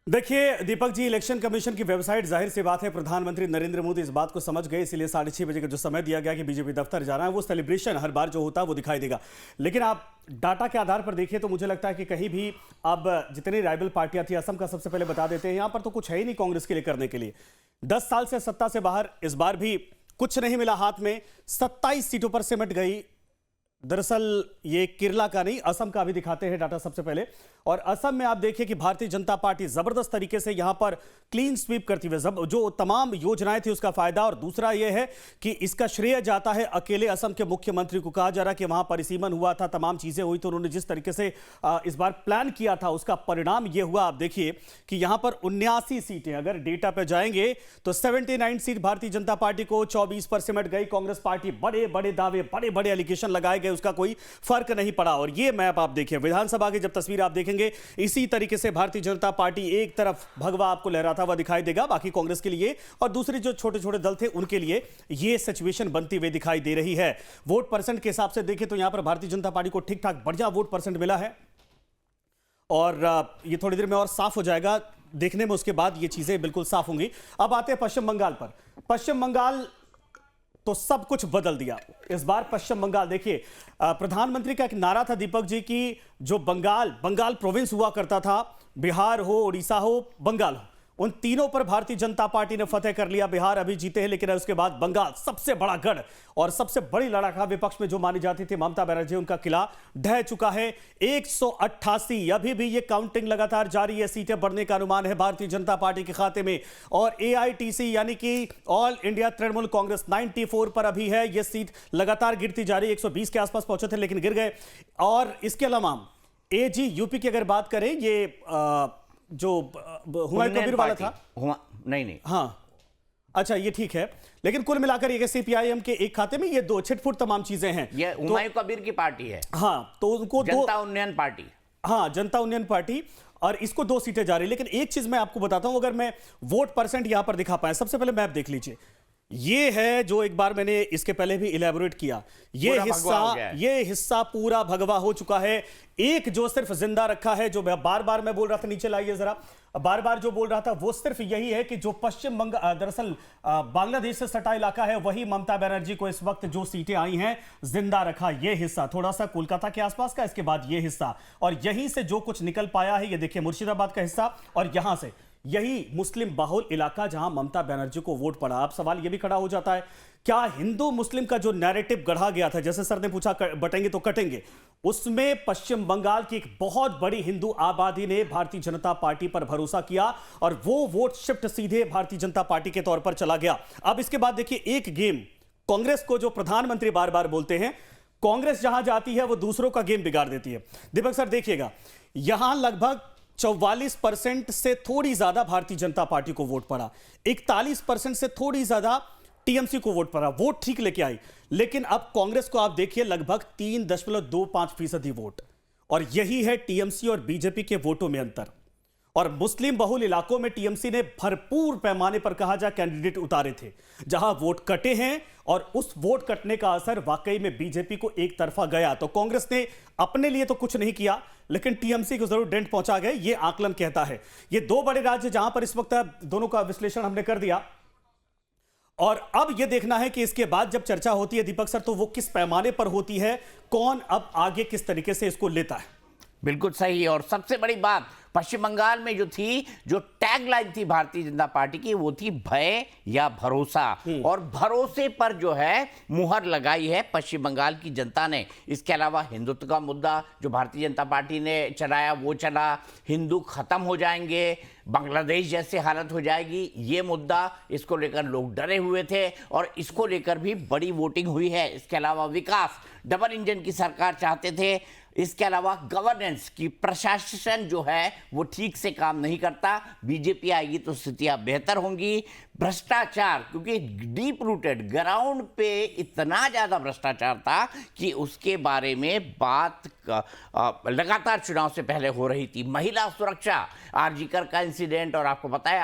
E: देखिए दीपक जी, इलेक्शन कमीशन की वेबसाइट, जाहिर सी बात है प्रधानमंत्री नरेंद्र मोदी इस बात को समझ गए, इसलिए 6:30 बजे का जो समय दिया गया कि बीजेपी दफ्तर जाना है, वो सेलिब्रेशन हर बार जो होता है वो दिखाई देगा। लेकिन आप डाटा के आधार पर देखिए तो मुझे लगता है कि कहीं भी अब जितनी राइवल पार्टियां थी, असम का सबसे पहले बता देते हैं, यहां पर तो कुछ है ही नहीं कांग्रेस के लिए करने के लिए। 10 साल से सत्ता से बाहर, इस बार भी कुछ नहीं मिला हाथ में, 27 सीटों पर सिमट गई। दरअसल ये केरला का नहीं, असम का भी दिखाते हैं डाटा सबसे पहले। और असम में आप देखिए कि भारतीय जनता पार्टी जबरदस्त तरीके से यहां पर क्लीन स्वीप करती हुई जो तमाम योजनाएं थी उसका फायदा। और दूसरा यह है कि इसका श्रेय जाता है अकेले असम के मुख्यमंत्री को। कहा जा रहा कि वहां परिसीमन हुआ था, तमाम चीजें हुई, तो उन्होंने जिस तरीके से इस बार प्लान किया था उसका परिणाम यह हुआ। आप देखिए कि यहां पर 79 सीटें, अगर डेटा पे जाएंगे तो 79 सीट भारतीय जनता पार्टी को, 24 पर सिमट गई कांग्रेस पार्टी। बड़े बड़े दावे, बड़े बड़े एलिगेशन लगाए गए, उसका कोई फर्क नहीं पड़ा। और ये मैप आप देखिए, विधानसभा की जब तस्वीर आप देखेंगे, इसी तरीके से भारतीय जनता पार्टी एक तरफ भगवा आपको लहराता हुआ दिखाई देगा, बाकी कांग्रेस के लिए और दूसरे जो छोटे छोटे दल थे उनके लिए ये सिचुएशन बनती हुई दिखाई दे रही है। वोट परसेंट के हिसाब से देखें तो यहां पर भारतीय जनता पार्टी को ठीक ठाक बढ़िया वोट परसेंट मिला है, और ये थोड़ी देर में और साफ हो जाएगा देखने में, उसके बाद ये चीजें बिल्कुल साफ होंगी। अब आते हैं पश्चिम बंगाल पर। पश्चिम बंगाल तो सब कुछ बदल दिया। इस बार पश्चिम बंगाल देखिए, प्रधानमंत्री का एक नारा था दीपक जी की, जो बंगाल प्रोविंस हुआ करता था, बिहार हो, उड़ीसा हो, बंगाल हो, उन तीनों पर भारतीय जनता पार्टी ने फतेह कर लिया। बिहार अभी जीते हैं, लेकिन उसके बाद बंगाल सबसे बड़ा गढ़ और सबसे बड़ी लड़ाका विपक्ष में जो मानी जाती थी ममता बनर्जी, उनका किला ढह चुका है। 188 अभी भी ये काउंटिंग लगातार जारी है। सीटें बढ़ने का अनुमान है भारतीय जनता पार्टी के खाते में। और AITC यानी कि ऑल इंडिया तृणमूल कांग्रेस 94 पर अभी है। ये सीट लगातार गिरती जा रही है। 120 के आसपास पहुंचे थे लेकिन गिर गए। और इसके अलावा AG यूपी की अगर बात करें, ये जो हुमायूं कबीर वाला था,
A: नहीं
E: हाँ, अच्छा ये ठीक है, लेकिन कुल मिलाकर ये CPIM के एक खाते में ये दो छिटफुट तमाम चीजें हैं।
A: ये हुमायूं कबीर की पार्टी है।
E: हाँ, तो उनको
A: जनता उन्नयन पार्टी।
E: हाँ, जनता उन्नयन पार्टी, और इसको 2 सीटें जा रही। लेकिन एक चीज मैं आपको बताता हूं, अगर मैं वोट परसेंट यहां पर दिखा पाए, सबसे पहले मैप देख लीजिए। ये है जो एक बार मैंने इसके पहले भी इलेबोरेट किया, ये हिस्सा पूरा भगवा हो चुका है। एक जो सिर्फ जिंदा रखा है, जो बार बार मैं बोल रहा था, नीचे लाइए जरा, बार बार जो बोल रहा था, वो सिर्फ यही है कि जो पश्चिम बंगाल, दरअसल बांग्लादेश से सटा इलाका है, वही ममता बनर्जी को इस वक्त जो सीटें आई हैं जिंदा रखा। ये हिस्सा थोड़ा सा कोलकाता के आसपास का, इसके बाद ये हिस्सा, और यहीं से जो कुछ निकल पाया है, ये देखिए मुर्शिदाबाद का हिस्सा, और यहां से यही मुस्लिम बाहुल इलाका जहां ममता बनर्जी को वोट पड़ा। अब सवाल यह भी खड़ा हो जाता है, क्या हिंदू मुस्लिम का जो नैरेटिव गढ़ा गया था, जैसे सर ने पूछा बटेंगे तो कटेंगे, उसमें पश्चिम बंगाल की एक बहुत बड़ी हिंदू आबादी ने भारतीय जनता पार्टी पर भरोसा किया और वो वोट शिफ्ट सीधे भारतीय जनता पार्टी के तौर पर चला गया। अब इसके बाद देखिए एक गेम कांग्रेस को, जो प्रधानमंत्री बार बार बोलते हैं, कांग्रेस जहां जाती है वो दूसरों का गेम बिगाड़ देती है। दीपक सर देखिएगा, यहां लगभग 44% से थोड़ी ज्यादा भारतीय जनता पार्टी को वोट पड़ा, 41% से थोड़ी ज्यादा TMC को वोट पड़ा। वोट ठीक लेके आई, लेकिन अब कांग्रेस को आप देखिए लगभग 3.25% वोट, और यही है TMC और बीजेपी के वोटों में अंतर। और मुस्लिम बहुल इलाकों में TMC ने भरपूर पैमाने पर कहा जा कैंडिडेट उतारे थे, जहां वोट कटे हैं, और उस वोट कटने का असर वाकई में बीजेपी को एक तरफा गया। तो कांग्रेस ने अपने लिए तो कुछ नहीं किया, लेकिन TMC को जरूर डेंट पहुंचा गए, ये आकलन कहता है। ये 2 बड़े राज्य जहां पर इस वक्त दोनों का विश्लेषण हमने कर दिया, और अब यह देखना है कि इसके बाद जब चर्चा होती है दीपक सर, तो वो किस पैमाने पर होती है, कौन अब आगे किस तरीके से इसको लेता है।
A: बिल्कुल सही। और सबसे बड़ी बात पश्चिम बंगाल में जो थी, जो टैगलाइन थी भारतीय जनता पार्टी की, वो थी भय या भरोसा, और भरोसे पर जो है मुहर लगाई है पश्चिम बंगाल की जनता ने। इसके अलावा हिंदुत्व का मुद्दा जो भारतीय जनता पार्टी ने चलाया वो चला, हिंदू खत्म हो जाएंगे, बांग्लादेश जैसे हालत हो जाएगी, ये मुद्दा, इसको लेकर लोग डरे हुए थे और इसको लेकर भी बड़ी वोटिंग हुई है। इसके अलावा विकास, डबल इंजन की सरकार चाहते थे। इसके अलावा गवर्नेंस की, प्रशासन जो है वो ठीक से काम नहीं करता, बीजेपी आएगी तो स्थितियां बेहतर होंगी। भ्रष्टाचार, क्योंकि डीप रूटेड ग्राउंड पे इतना ज़्यादा भ्रष्टाचार था कि उसके बारे में बात लगातार चुनाव से पहले हो रही थी। महिला सुरक्षा, आरजीकर का इंसिडेंट, और आपको पता है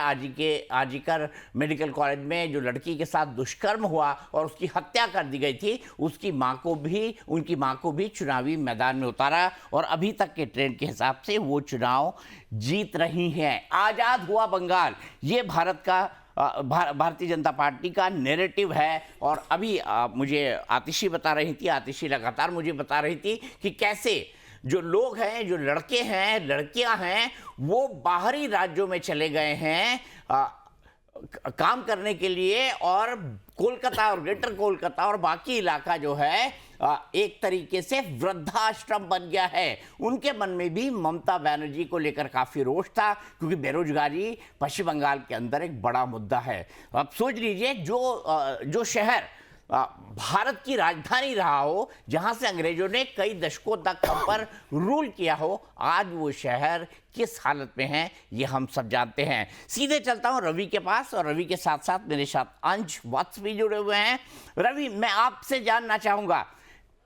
A: आरजीकर मेडिकल कॉलेज में जो लड़की के साथ दुष्कर्म हुआ और उसकी हत्या कर दी गई थी, उनकी मां को भी चुनावी मैदान में उतारा, और अभी तक के ट्रेंड के हिसाब से वो चुनाव जीत रही हैं। आज़ाद हुआ बंगाल, ये भारतीय जनता पार्टी का नैरेटिव है। और अभी मुझे आतिशी बता रही थी, आतिशी लगातार मुझे बता रही थी कि कैसे जो लोग हैं, जो लड़के हैं, लड़कियां हैं, वो बाहरी राज्यों में चले गए हैं काम करने के लिए, और कोलकाता और ग्रेटर कोलकाता और बाकी इलाका जो है एक तरीके से वृद्धाश्रम बन गया है। उनके मन में भी ममता बनर्जी को लेकर काफी रोष था, क्योंकि बेरोजगारी पश्चिम बंगाल के अंदर एक बड़ा मुद्दा है। अब सोच लीजिए, जो शहर भारत की राजधानी रहा हो, जहां से अंग्रेजों ने कई दशकों तक हम पर रूल किया हो, आज वो शहर किस हालत में है ये हम सब जानते हैं। सीधे चलता हूं रवि के पास, और रवि के साथ साथ मेरे साथ अंश वत्स भी जुड़े हुए हैं। रवि, मैं आपसे जानना चाहूंगा,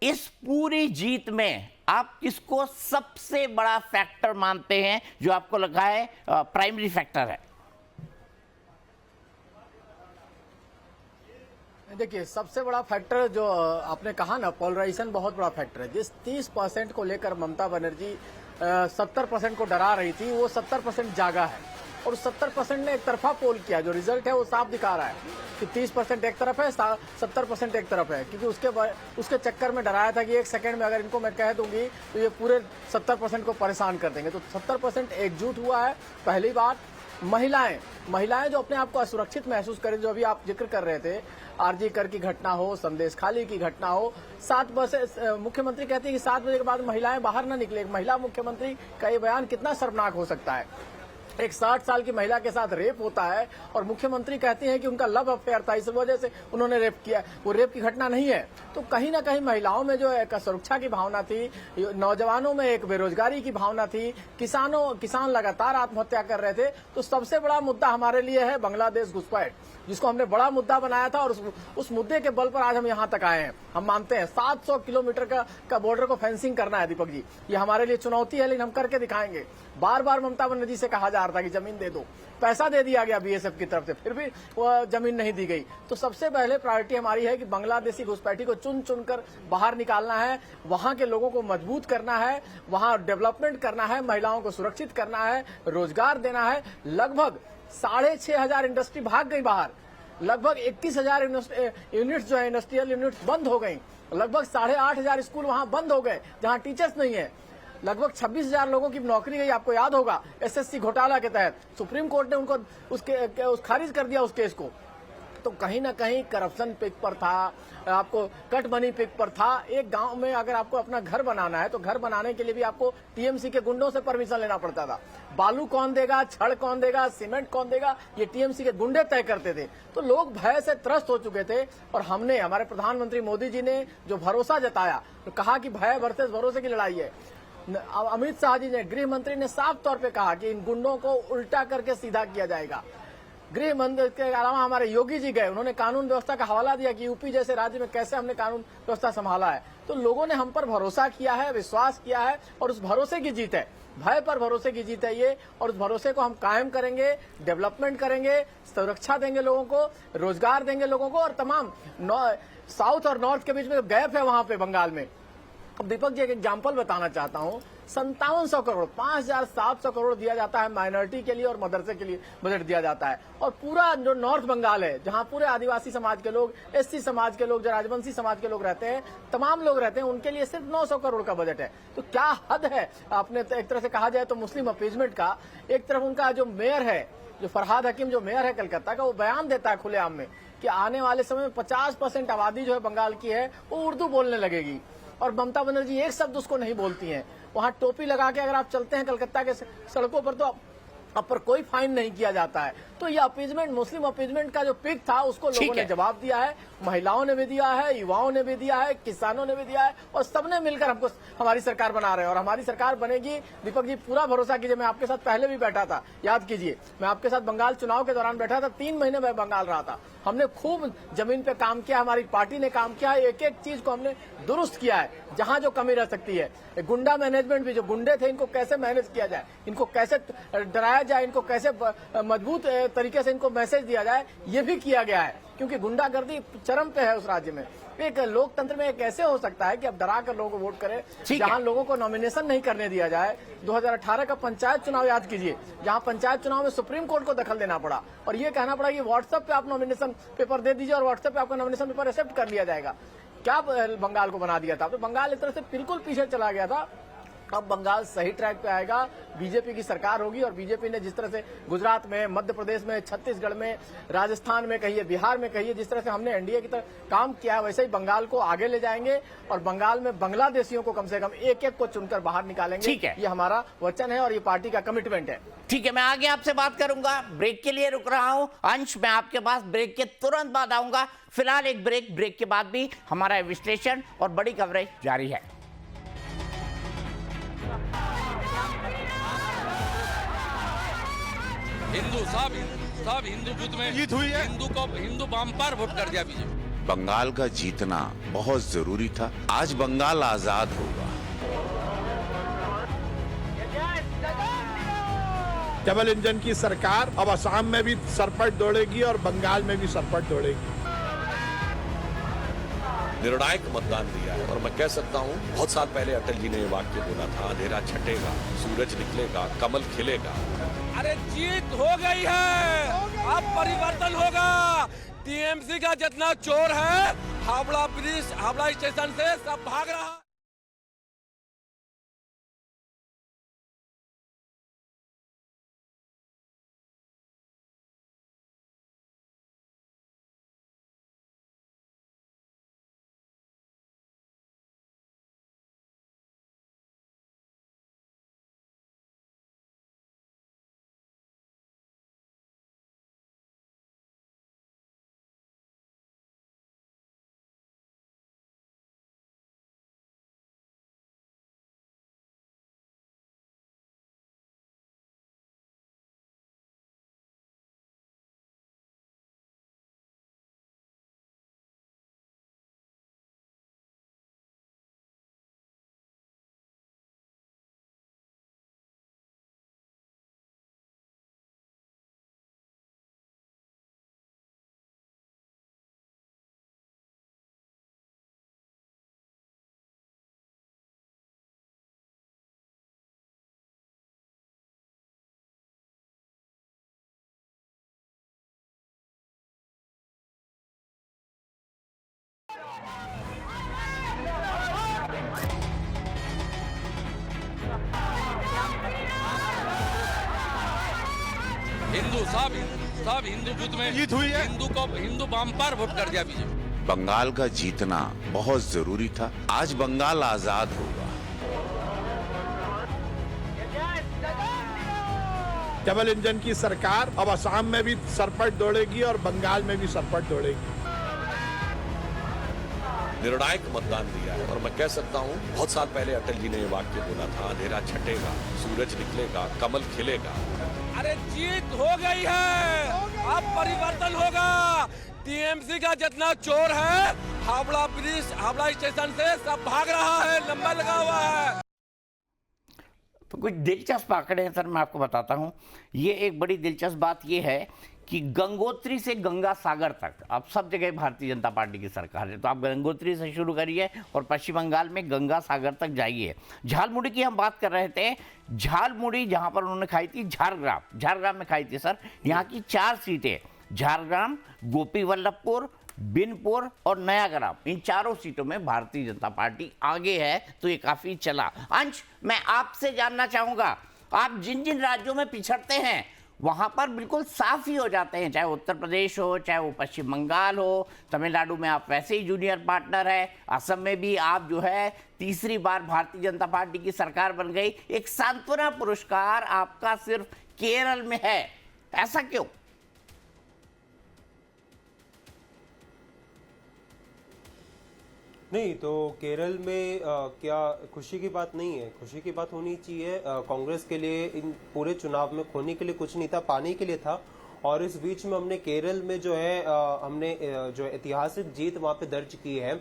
A: इस पूरी जीत में आप किसको सबसे बड़ा फैक्टर मानते हैं, जो आपको लगा है प्राइमरी फैक्टर है?
F: देखिए, सबसे बड़ा फैक्टर जो आपने कहा ना, पोलराइजेशन बहुत बड़ा फैक्टर है। जिस 30% को लेकर ममता बनर्जी 70% को डरा रही थी, वो 70% जागा है। और 70% ने एक तरफा पोल किया। जो रिजल्ट है वो साफ दिखा रहा है कि 30% एक तरफ है, 70% एक तरफ है, क्योंकि उसके चक्कर में डराया था कि एक सेकंड में अगर इनको मैं कह दूंगी तो ये पूरे 70% को परेशान कर देंगे। तो 70% एकजुट हुआ है। पहली बात, महिलाएं जो अपने आप को असुरक्षित महसूस करें, जो अभी आप जिक्र कर रहे थे, आरजी कर की घटना हो, संदेश खाली की घटना हो, 7 बजे मुख्यमंत्री कहती है कि 7 बजे के बाद महिलाएं बाहर न निकले। एक महिला मुख्यमंत्री का ये बयान कितना शर्मनाक हो सकता है। एक 60 साल की महिला के साथ रेप होता है और मुख्यमंत्री कहती हैं कि उनका लव अफेयर था, इस वजह से उन्होंने रेप किया। वो रेप की घटना नहीं है। तो कहीं ना कहीं महिलाओं में जो एक सुरक्षा की भावना थी, नौजवानों में एक बेरोजगारी की भावना थी, किसान लगातार आत्महत्या कर रहे थे। तो सबसे बड़ा मुद्दा हमारे लिए है बांग्लादेश घुसपैठ, जिसको हमने बड़ा मुद्दा बनाया था और उस मुद्दे के बल पर आज हम यहाँ तक आए हैं। हम मानते हैं 700 किलोमीटर का बॉर्डर को फेंसिंग करना है दीपक जी, ये हमारे लिए चुनौती है, लेकिन हम करके दिखाएंगे। बार बार ममता बनर्जी से कहा जा रहा था कि जमीन दे दो, पैसा दे दिया गया बीएसएफ की तरफ से, फिर भी वो जमीन नहीं दी गई। तो सबसे पहले प्रायोरिटी हमारी है कि बांग्लादेशी घुसपैठी को चुन चुनकर बाहर निकालना है, वहां के लोगों को मजबूत करना है, वहां डेवलपमेंट करना है, महिलाओं को सुरक्षित करना है, रोजगार देना है। लगभग 6,500 इंडस्ट्री भाग गई बाहर, लगभग 21,000 यूनिट्स जो है इंडस्ट्रियल यूनिट्स बंद हो गई, लगभग 8,500 स्कूल वहां बंद हो गए जहां टीचर्स नहीं है, लगभग 26,000 लोगों की नौकरी गई। आपको याद होगा एसएससी घोटाला के तहत सुप्रीम कोर्ट ने उनको खारिज कर दिया उस केस को। तो कहीं ना कहीं करप्शन पिक पर था, आपको कट मनी पिक पर था। एक गांव में अगर आपको अपना घर बनाना है तो घर बनाने के लिए भी आपको टीएमसी के गुंडों से परमिशन लेना पड़ता था। बालू कौन देगा, छड़ कौन देगा, सीमेंट कौन देगा, ये टीएमसी के गुंडे तय करते थे। तो लोग भय से त्रस्त हो चुके थे और हमारे प्रधानमंत्री मोदी जी ने जो भरोसा जताया, तो कहा कि भय वर्सेस भरोसे की लड़ाई है। अमित शाह जी ने, गृह मंत्री ने साफ तौर पे कहा कि इन गुंडों को उल्टा करके सीधा किया जाएगा। गृह मंत्री के अलावा हमारे योगी जी गए, उन्होंने कानून व्यवस्था का हवाला दिया कि यूपी जैसे राज्य में कैसे हमने कानून व्यवस्था संभाला है। तो लोगों ने हम पर भरोसा किया है, विश्वास किया है और उस भरोसे की जीत है, भय पर भरोसे की जीत है ये। और उस भरोसे को हम कायम करेंगे, डेवलपमेंट करेंगे, सुरक्षा देंगे लोगों को, रोजगार देंगे लोगों को। और तमाम साउथ और नॉर्थ के बीच में गैप है वहां पे बंगाल में। अब दीपक जी एक एग्जाम्पल बताना चाहता हूँ, 5700 करोड़ 5,700 करोड़ दिया जाता है माइनॉरिटी के लिए और मदरसे के लिए बजट दिया जाता है। और पूरा जो नॉर्थ बंगाल है, जहां पूरे आदिवासी समाज के लोग, एससी समाज के लोग, जो राजवंशी समाज के लोग रहते हैं, तमाम लोग रहते हैं, उनके लिए सिर्फ 900 करोड़ का बजट है। तो क्या हद है, आपने एक तरह से कहा जाए तो मुस्लिम अपीजमेंट का। एक तरफ उनका जो मेयर है, जो फरहाद हकीम जो मेयर है कलकत्ता का, वो बयान देता है खुलेआम में कि आने वाले समय में 50% आबादी जो है बंगाल की है वो उर्दू बोलने लगेगी। और ममता बनर्जी एक शब्द उसको नहीं बोलती हैं। वहां टोपी लगा के अगर आप चलते हैं कलकत्ता के सड़कों पर तो आप पर कोई फाइन नहीं किया जाता है। तो ये अपीजमेंट, मुस्लिम अपीजमेंट का जो पिक था उसको लोगों ने जवाब दिया है, महिलाओं ने भी दिया है, युवाओं ने भी दिया है, किसानों ने भी दिया है और सबने मिलकर हमको हमारी सरकार बना रहे हैं। और हमारी सरकार बनेगी दीपक जी, पूरा भरोसा कीजिए। मैं आपके साथ पहले भी बैठा था, याद कीजिए, मैं आपके साथ बंगाल चुनाव के दौरान बैठा था, 3 महीने में बंगाल रहा था। हमने खूब जमीन पे काम किया, हमारी पार्टी ने काम किया, एक एक चीज को हमने दुरुस्त किया है जहां जो कमी रह सकती है। गुंडा मैनेजमेंट भी, जो गुंडे थे इनको कैसे मैनेज किया जाए, इनको कैसे डराया जाए, इनको कैसे मजबूत तरीके से इनको मैसेज दिया जाए, ये भी किया गया है। क्योंकि गुंडागर्दी चरम पे है उस राज्य में। एक लोकतंत्र में एक ऐसे हो सकता है कि अब डरा कर लोगों को वोट करें, जहां लोगों को नॉमिनेशन नहीं करने दिया जाए। 2018 का पंचायत चुनाव याद कीजिए, जहां पंचायत चुनाव में सुप्रीम कोर्ट को दखल देना पड़ा और ये कहना पड़ा कि व्हाट्सएप पे आप नॉमिनेशन पेपर दे दीजिए और व्हाट्सएप पे आपका नॉमिनेशन पेपर एक्सेप्ट कर लिया जाएगा। क्या बंगाल को बना दिया था। तो बंगाल एक तरह से बिल्कुल पीछे चला गया था। अब बंगाल सही ट्रैक पे आएगा, बीजेपी की सरकार होगी और बीजेपी ने जिस तरह से गुजरात में, मध्य प्रदेश में, छत्तीसगढ़ में, राजस्थान में कहिए, बिहार में कहिए, जिस तरह से हमने एनडीए की तरह काम किया है, वैसे ही बंगाल को आगे ले जाएंगे और बंगाल में बांग्लादेशियों को कम से कम एक एक को चुनकर बाहर निकालेंगे।
A: ठीक है,
F: ये हमारा वचन है और ये पार्टी का कमिटमेंट है।
A: ठीक है, मैं आगे आपसे बात करूंगा, ब्रेक के लिए रुक रहा हूं। अंश, मैं आपके पास ब्रेक के तुरंत बाद आऊंगा। फिलहाल एक ब्रेक के बाद भी हमारा विश्लेषण और बड़ी कवरेज जारी है।
G: हिंदू सब हिंदू बूथ में जीत हुई है, हिंदू बम्पर वोट कर दिया बीजेपी।
H: बंगाल का जीतना बहुत जरूरी था। आज बंगाल आजाद होगा।
I: डबल इंजन की सरकार अब असम में भी सरपट दौड़ेगी और बंगाल में भी सरपट दौड़ेगी।
J: निर्णायक मतदान दिया है और मैं कह सकता हूं, बहुत साल पहले अटल जी ने ये वाक्य बोला था, अंधेरा छटेगा, सूरज निकलेगा, कमल खिलेगा।
G: अरे जीत हो गई है, अब परिवर्तन होगा। टीएमसी का जितना चोर है हावड़ा ब्रिज, हावड़ा स्टेशन से सब भाग रहा है। हिंदू सब हिंदू बूथ में जीत हुई है। हिंदू बम्पर वोट कर दिया बीजेपी।
H: बंगाल का जीतना बहुत जरूरी था। आज बंगाल आजाद होगा।
I: डबल इंजन की सरकार अब असम में भी सरपट दौड़ेगी और बंगाल में भी सरपट दौड़ेगी।
J: निर्णायक मतदान दिया है और मैं कह सकता हूं बहुत साल पहले अटल जी ने ये वाक्य बोला था, अंधेरा छटेगा, सूरज निकलेगा, कमल खिलेगा।
G: अरे जीत हो गई है, अब परिवर्तन होगा। टीएमसी का जितना चोर है हावड़ा ब्रिज, हावड़ा स्टेशन से सब भाग रहा है, लंबा लगा हुआ है।
A: तो कुछ दिलचस्प आंकड़े हैं सर, मैं आपको बताता हूं। ये एक बड़ी दिलचस्प बात ये है कि गंगोत्री से गंगा सागर तक अब सब जगह भारतीय जनता पार्टी की सरकार है। तो आप गंगोत्री से शुरू करिए और पश्चिम बंगाल में गंगा सागर तक जाइए। झालमुड़ी की हम बात कर रहे थे। झालमुड़ी जहां पर उन्होंने खाई थी, झारग्राम में खाई थी सर। यहाँ की 4 सीटें, झारग्राम, गोपी वल्लभपुर, बिनपुर और नयाग्राम, इन चारों सीटों में भारतीय जनता पार्टी आगे है। तो ये काफी चला। अंश, मैं आपसे जानना चाहूंगा, आप जिन जिन राज्यों में पिछड़ते हैं वहां पर बिल्कुल साफ ही हो जाते हैं, चाहे उत्तर प्रदेश हो, चाहे वो पश्चिम बंगाल हो, तमिलनाडु में आप वैसे ही जूनियर पार्टनर है, असम में भी आप जो है तीसरी बार भारतीय जनता पार्टी की सरकार बन गई। एक सांत्वना पुरस्कार आपका सिर्फ केरल में है, ऐसा क्यों?
K: नहीं, तो केरल में क्या खुशी की बात नहीं है? खुशी की बात होनी चाहिए। कांग्रेस के लिए इन पूरे चुनाव में खोने के लिए कुछ नहीं था, पाने के लिए था। और इस बीच में हमने केरल में जो है हमने जो ऐतिहासिक जीत वहां पे दर्ज की है।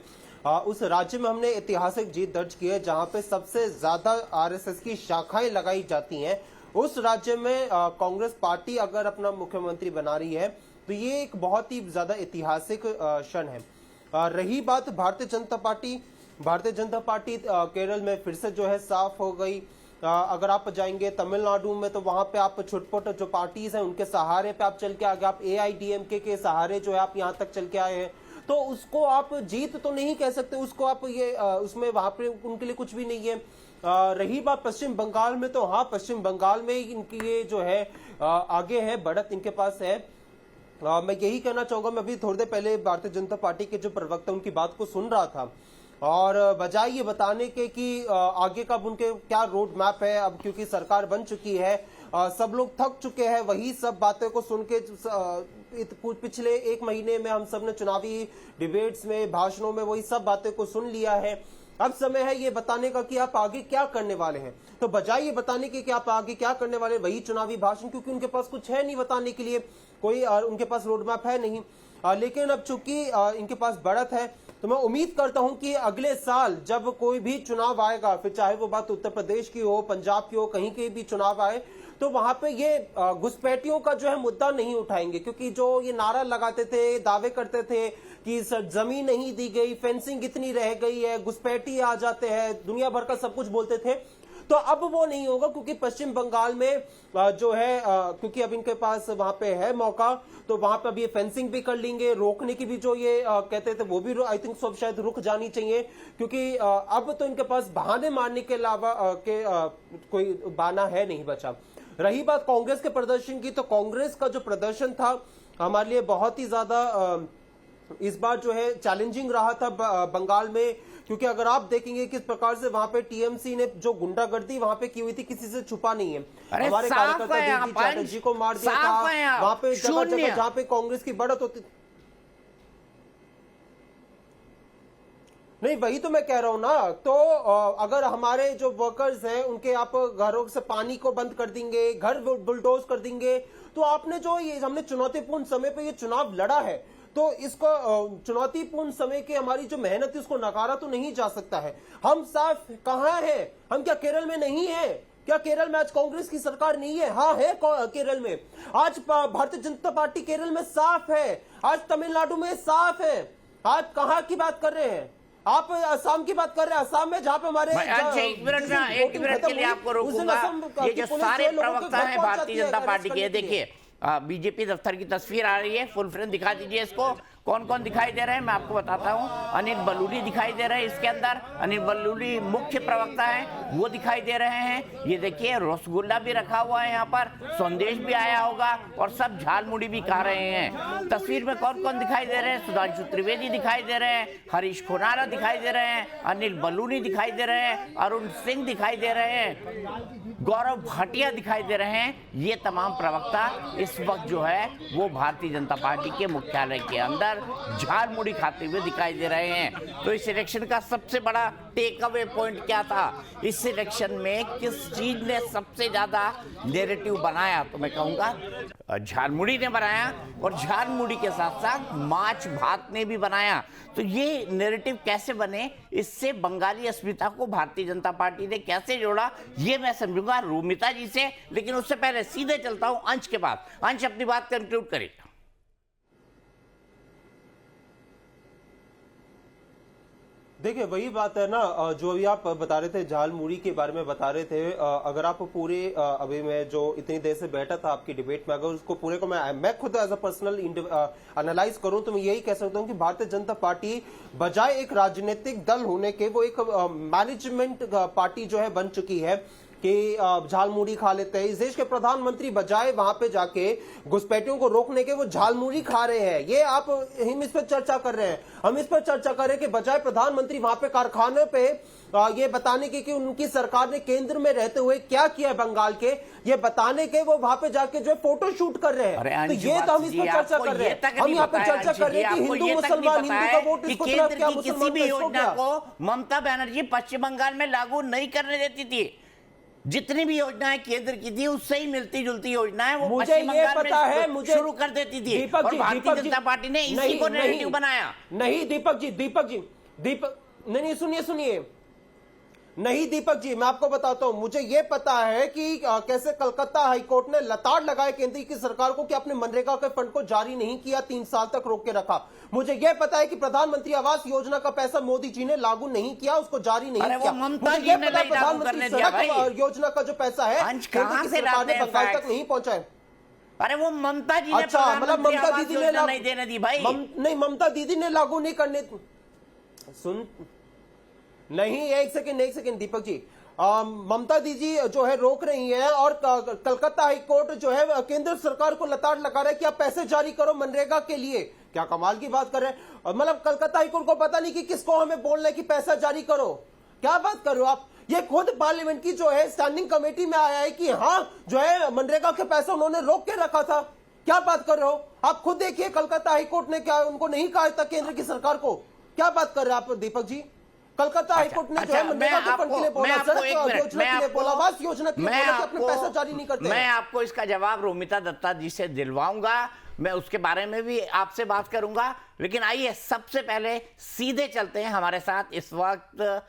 K: उस राज्य में हमने ऐतिहासिक जीत दर्ज की है जहां पे सबसे ज्यादा आरएसएस की शाखाएं लगाई जाती हैं। उस राज्य में कांग्रेस पार्टी अगर अपना मुख्यमंत्री बना रही है तो ये एक बहुत ही ज्यादा ऐतिहासिक क्षण है। रही बात भारतीय जनता पार्टी केरल में फिर से जो है साफ हो गई। अगर आप जाएंगे तमिलनाडु में तो वहां पे आप छुटपुट जो पार्टीज हैं उनके सहारे पे आप चल के आ गए। आप एआईडीएमके के सहारे जो है आप यहां तक चल के आए हैं, तो उसको आप जीत तो नहीं कह सकते। उसको आप ये उसमें वहां पे उनके लिए कुछ भी नहीं है। रही बात पश्चिम बंगाल में, तो हाँ, पश्चिम बंगाल में इनकी ये जो है आगे है, बढ़त इनके पास है। मैं यही कहना चाहूंगा, मैं अभी थोड़ी देर पहले भारतीय जनता पार्टी के जो प्रवक्ता उनकी बात को सुन रहा था और बजाय ये बताने के कि आगे का उनके क्या रोड मैप है, अब क्योंकि सरकार बन चुकी है, सब लोग थक चुके हैं, वही सब बातें को सुन के पिछले 1 महीने में हम सब ने चुनावी डिबेट्स में, भाषणों में वही सब बातें को सुन लिया है। अब समय है ये बताने का कि आप आगे क्या करने वाले हैं। तो बजाय ये बताने के कि आप आगे क्या करने वाले, वही चुनावी भाषण, क्योंकि उनके पास कुछ है नहीं बताने के लिए, कोई उनके पास रोड मैप है नहीं। लेकिन अब चूंकि इनके पास बढ़त है तो मैं उम्मीद करता हूं कि अगले साल जब कोई भी चुनाव आएगा, फिर चाहे वो बात उत्तर प्रदेश की हो, पंजाब की हो, कहीं के भी चुनाव आए, तो वहां पे ये घुसपैठियों का जो है मुद्दा नहीं उठाएंगे। क्योंकि जो ये नारा लगाते थे, दावे करते थे कि जमीन नहीं दी गई, फेंसिंग इतनी रह गई है, घुसपैठी आ जाते हैं, दुनिया भर का सब कुछ बोलते थे, तो अब वो नहीं होगा, क्योंकि पश्चिम बंगाल में जो है क्योंकि अब इनके पास वहां पे है मौका, तो वहां पे अब ये फेंसिंग भी कर लेंगे, रोकने की भी जो ये कहते थे वो भी आई थिंक सब शायद रुक जानी चाहिए, क्योंकि अब तो इनके पास बहाने मारने के अलावा कोई बहाना है नहीं बचा। रही बात कांग्रेस के प्रदर्शन की, तो कांग्रेस का जो प्रदर्शन था हमारे लिए बहुत ही ज्यादा इस बार जो है चैलेंजिंग रहा था बंगाल में, क्योंकि अगर आप देखेंगे किस प्रकार से वहां पे टीएमसी ने जो गुंडागर्दी वहां पे की हुई थी, किसी से छुपा नहीं है। हमारे कार्यकर्ता देवजी चैटर्जी को मार दिया था वहां पे, जगह जगह जहां पे कांग्रेस की बढ़त होती। नहीं, वही तो मैं कह रहा हूं ना। तो अगर हमारे जो वर्कर्स हैं उनके आप घरों से पानी को बंद कर देंगे, घर बुलडोज कर देंगे, तो आपने जो ये हमने चुनौतीपूर्ण समय पे ये चुनाव लड़ा है, तो इसको चुनौतीपूर्ण समय की हमारी जो मेहनत है उसको नकारा तो नहीं जा सकता है। हम साफ कहां हैं? हम क्या केरल में नहीं है? क्या केरल में आज कांग्रेस की सरकार नहीं है? हाँ है केरल में। आज भारतीय जनता पार्टी केरल में साफ है, आज तमिलनाडु में साफ है। आज कहां की बात कर रहे हैं आप? असम की बात कर रहे हैं। असम में जहां पे हमारे
A: एक मिनट के लिए आपको रोकूंगा। ये जो सारे प्रवक्ता हैं भारतीय जनता पार्टी के, देखिए बीजेपी दफ्तर की तस्वीर आ रही है, फुल फ्रेम दिखा दीजिए इसको। कौन कौन दिखाई दे रहे हैं मैं आपको बताता हूं। अनिल बलूनी दिखाई दे रहे हैं इसके अंदर, अनिल बलूनी मुख्य प्रवक्ता हैं, वो दिखाई दे रहे हैं। ये देखिए रसगुल्ला भी रखा हुआ है यहाँ पर, संदेश भी आया होगा और सब झालमुड़ी भी खा रहे हैं। तस्वीर में कौन कौन दिखाई दे रहे हैं? सुधांशु त्रिवेदी दिखाई दे रहे हैं, हरीश खोनारा दिखाई दे रहे हैं, अनिल बलूनी दिखाई दे रहे हैं, अरुण सिंह दिखाई दे रहे हैं, गौरव भाटिया दिखाई दे रहे हैं। ये तमाम प्रवक्ता इस वक्त जो है वो भारतीय जनता पार्टी के मुख्यालय के अंदर झालमुड़ी खाते हुए दिखाई दे रहे हैं। तो इस इलेक्शन का सबसे बड़ा टेक अवे पॉइंट क्या था? इस इलेक्शन में किस चीज ने सबसे ज्यादा नैरेटिव बनाया? तो मैं कहूंगा झालमुड़ी ने बनाया, और झालमुड़ी के साथ साथ माछ भात ने भी बनाया। तो ये नैरेटिव कैसे बने, इससे बंगाली अस्मिता को भारतीय जनता पार्टी ने कैसे जोड़ा, ये मैं समझूंगा रोमिता जी से। लेकिन उससे पहले सीधे चलता हूं अंश के पास। अंश अपनी बात कंक्लूड करें।
K: देखिए वही बात है ना, जो अभी आप बता रहे थे झालमुड़ी के बारे में बता रहे थे। अगर आप पूरे अभी मैं जो इतनी देर से बैठा था आपकी डिबेट में, अगर उसको पूरे को मैं खुद एज अ पर्सनल एनालाइज करूं तो मैं यही कह सकता हूं कि भारतीय जनता पार्टी बजाय एक राजनीतिक दल होने के वो एक मैनेजमेंट पार्टी जो है बन चुकी है कि झालमुड़ी खा लेते हैं। इस देश के प्रधानमंत्री बजाय वहां पे जाके घुसपैठियों को रोकने के वो झालमुड़ी खा रहे हैं। ये हम इस पर चर्चा कर रहे हैं। हम इस पर चर्चा कर रहे हैं कि बजाय प्रधानमंत्री वहां पे कारखाने पे ये बताने की कि उनकी सरकार ने केंद्र में रहते हुए क्या किया बंगाल के, ये बताने के वो वहां पे जाके जो है फोटो शूट कर रहे हैं। तो ये तो हम इस पर चर्चा कर रहे हैं। हम यहाँ पे चर्चा कर रहे हैं कि हिंदू मुसलमान, हिंदू का वोट इसको तरफ क्या,
A: किसी भी योजना को ममता बनर्जी पश्चिम बंगाल में लागू नहीं करने देती थी। जितनी भी योजनाएं केंद्र की थी उससे ही मिलती जुलती योजनाएं वो
K: मुझे ये पता है, मुझे
A: शुरू कर देती थी। और भारतीय जनता पार्टी ने इसी को नैरेटिव बनाया।
K: नहीं दीपक जी नहीं सुनिए नहीं दीपक जी, मैं आपको बताता हूं। मुझे यह पता है कि कैसे कलकत्ता हाईकोर्ट ने लताड़ लगाए केंद्र की सरकार को कि आपने मनरेगा के फंड को जारी नहीं किया, 3 साल तक रोक के रखा। मुझे यह पता है कि प्रधानमंत्री आवास योजना का पैसा मोदी जी ने लागू नहीं किया, उसको जारी नहीं किया। मुझे यह पता है प्रधानमंत्री सड़क योजना का जो पैसा है केंद्र की सरकार ने बंगाल तक नहीं पहुंचाया।
A: अरे वो ममता जी ने,
K: अच्छा मतलब ममता दीदी ने
A: नहीं देने दी भाई।
K: नहीं, ममता दीदी ने लागू नहीं करने नहीं। एक सेकंड दीपक जी, ममता दीदी जो है रोक रही हैं और कलकत्ता हाईकोर्ट जो है केंद्र सरकार को लताड़ लगा रहा है कि आप पैसे जारी करो मनरेगा के लिए। क्या कमाल की बात कर रहे हैं। मतलब कलकत्ता हाईकोर्ट को पता नहीं कि किसको हमें बोलना है कि पैसा जारी करो। क्या बात कर रहे हो आप? ये खुद पार्लियामेंट की जो है स्टैंडिंग कमेटी में आया है कि हाँ जो है मनरेगा के पैसा उन्होंने रोक के रखा था। क्या बात कर रहे हो आप? खुद देखिए कलकत्ता हाईकोर्ट ने क्या उनको नहीं कहा था केंद्र की सरकार को। क्या बात कर रहे हैं आप दीपक जी? कलकत्ता हाईकोर्ट ने जो है मनरेगा के फंड के लिए बोला, सड़क योजना के लिए बोला, आवास योजना के लिए बोला कि अपने पैसा जारी नहीं करते।
A: मैं आपको इसका जवाब रोमिता दत्ता जी से दिलवाऊंगा, मैं उसके बारे में भी आपसे बात करूंगा। लेकिन आइए सबसे पहले सीधे चलते हैं, हमारे साथ इस वक्त